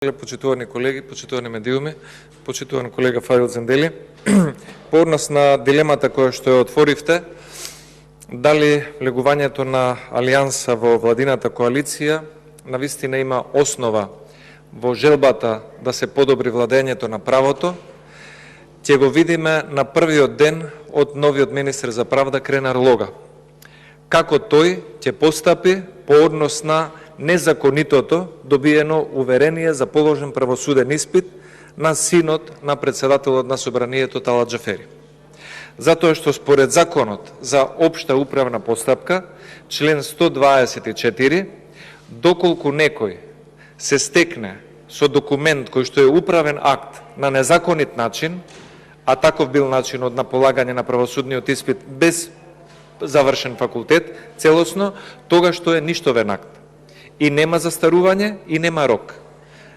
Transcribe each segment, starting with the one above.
Почитувани колеги, почитувани медиуми, почитуван колега Фајил Зендели, по однос на дилемата која што ја отворивте, дали влегувањето на Алијанса во владината коалиција навистина има основа во желбата да се подобри владењето на правото, ќе го видиме на првиот ден од новиот министер за правда Кренар Лога. Како тој ќе постапи по однос на незаконитото добиено уверение за положен правосуден испит на синот на председателот на Собранието Талат Џафери. Затоа што според законот за општа управна постапка, член 124, доколку некој се стекне со документ кој што е управен акт на незаконит начин, а таков бил начинот на полагање на правосудниот испит без завршен факултет, целосно, тогаш тоа е ништовен акт. И нема застарување, и нема рок.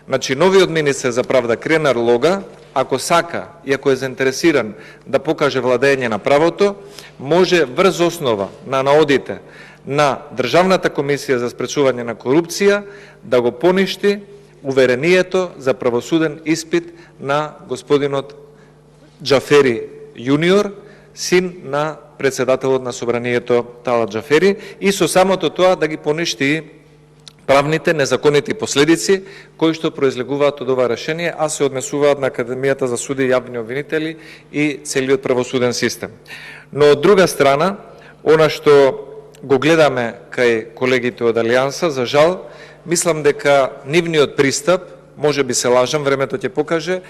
Значи, новиот министер за правда Кренар Лога, ако сака и ако е заинтересиран да покаже владење на правото, може врз основа на наодите на Државната комисија за спречување на корупција да го поништи уверението за правосуден испит на господинот Џафери јуниор, син на председателот на Собранието Талат Џафери, и со самото тоа да ги поништи правните незаконити последици кои што произлегуваат од ова решение, а се однесуваат на Академијата за суди и јавни обвинители и целиот правосуден систем. Но од друга страна, она што го гледаме кај колегите од Алијанса, за жал, мислам дека нивниот пристап, може би се лажам, времето ќе покаже,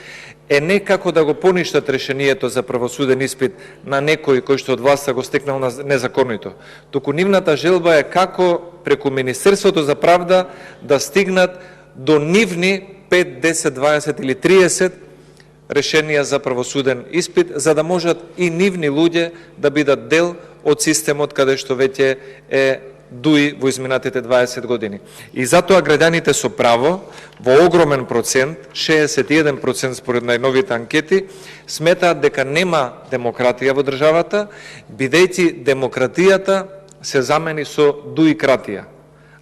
е не како да го поништат решението за правосуден испит на некој кој што од власта го стекнал на незаконито. Туку нивната желба е како преку Министерството за правда да стигнат до нивни 5, 10, 20 или 30 решенија за правосуден испит, за да можат и нивни луѓе да бидат дел од системот каде што веќе е дуи во изминатите 20 години. И затоа граѓаните со право, во огромен процент, 61% според најновите анкети, сметаат дека нема демократија во државата, бидејќи демократијата се замени со дуикратија.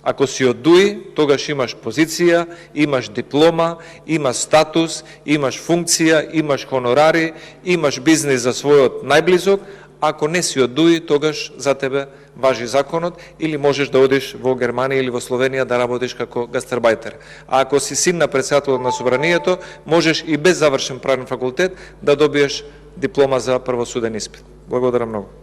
Ако си од дуи, тогаш имаш позиција, имаш диплома, имаш статус, имаш функција, имаш хонорари, имаш бизнис за својот најблизок. Ако не си од дуи, тогаш за тебе важи законот или можеш да одиш во Германија или во Словенија да работиш како гастарбајтер. А ако си син на председателот на Собранието, можеш и без завршен правен факултет да добиеш диплома за правосуден испит. Благодарам многу.